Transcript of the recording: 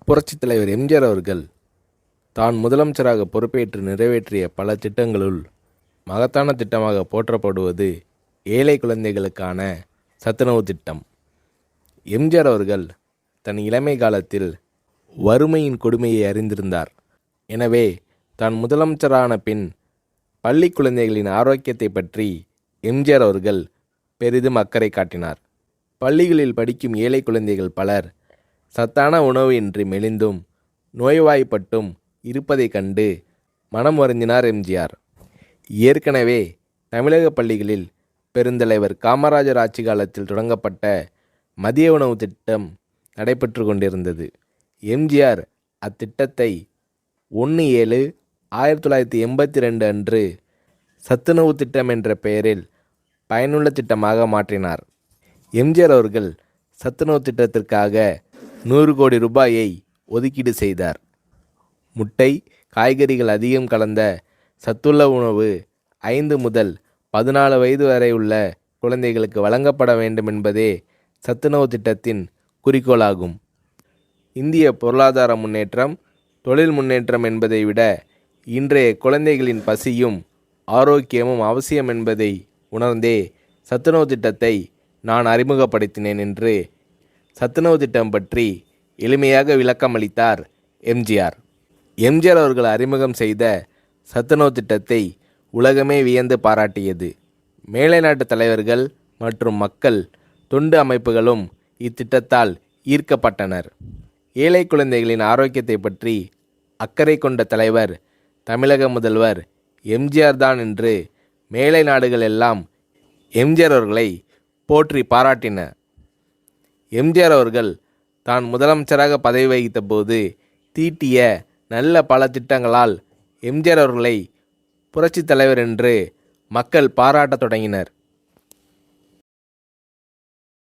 புரட்சித் தலைவர் எம்ஜிஆர் அவர்கள் தான் முதலமைச்சராக பொறுப்பேற்று நிறைவேற்றிய பல திட்டங்களுள் மகத்தான திட்டமாக போற்றப்படுவது ஏழை குழந்தைகளுக்கான சத்துணவு திட்டம். எம்ஜிஆர் அவர்கள் தன் இளமை காலத்தில் வறுமையின் கொடுமையை அறிந்திருந்தார். எனவே தான் முதலமைச்சரான பின் பள்ளி குழந்தைகளின் ஆரோக்கியத்தை பற்றி எம்ஜிஆர் அவர்கள் பெரிதும் அக்கறை காட்டினார். பள்ளிகளில் படிக்கும் ஏழை குழந்தைகள் பலர் சத்தான உணவு இன்றி மெலிந்தும் நோய்வாய்ப்பட்டும் இருப்பதைக் கண்டு மனம் வருந்தினார் எம்ஜிஆர். ஏற்கனவே தமிழக பள்ளிகளில் பெருந்தலைவர் காமராஜர் ஆட்சி காலத்தில் தொடங்கப்பட்ட மதிய உணவு திட்டம் நடைபெற்று கொண்டிருந்தது. எம்ஜிஆர் அத்திட்டத்தை 1/7/1982 அன்று சத்துணவு திட்டம் என்ற பெயரில் பயனுள்ள திட்டமாக மாற்றினார். எம்ஜிஆர் அவர்கள் சத்துணவு திட்டத்திற்காக 100 கோடி ரூபாயை ஒதுக்கீடு செய்தார். முட்டை, காய்கறிகள் அதிகம் கலந்த சத்துள்ள உணவு 5 முதல் 14 வயது வரை உள்ள குழந்தைகளுக்கு வழங்கப்பட வேண்டும் என்பதே சத்துணவு திட்டத்தின் குறிக்கோளாகும். இந்திய பொருளாதார முன்னேற்றம், தொழில் முன்னேற்றம் என்பதை விட இன்றைய குழந்தைகளின் பசியும் ஆரோக்கியமும் அவசியம் என்பதை உணர்ந்தே சத்துணவு திட்டத்தை நான் அறிமுகப்படுத்தினேன் என்று சத்துணவு திட்டம் பற்றி எளிமையாக விளக்கமளித்தார் எம்ஜிஆர். எம்ஜிஆர் அவர்கள் அறிமுகம் செய்த சத்துணவு திட்டத்தை உலகமே வியந்து பாராட்டியது. மேலை நாட்டு தலைவர்கள் மற்றும் மக்கள் தொண்டு அமைப்புகளும் இத்திட்டத்தால் ஈர்க்கப்பட்டனர். ஏழை குழந்தைகளின் ஆரோக்கியத்தை பற்றி அக்கறை கொண்ட தலைவர் தமிழக முதல்வர் எம்ஜிஆர் தான் என்று மேலை நாடுகள் எல்லாம் எம்ஜிஆர் அவர்களை போற்றி பாராட்டின. எம்ஜிஆர் அவர்கள் தான் முதலமைச்சராக பதவி வகித்த போது தீட்டிய நல்ல பல திட்டங்களால் எம்ஜிஆர் அவர்களை புரட்சித் தலைவர் என்று மக்கள் பாராட்டத் தொடங்கினர்.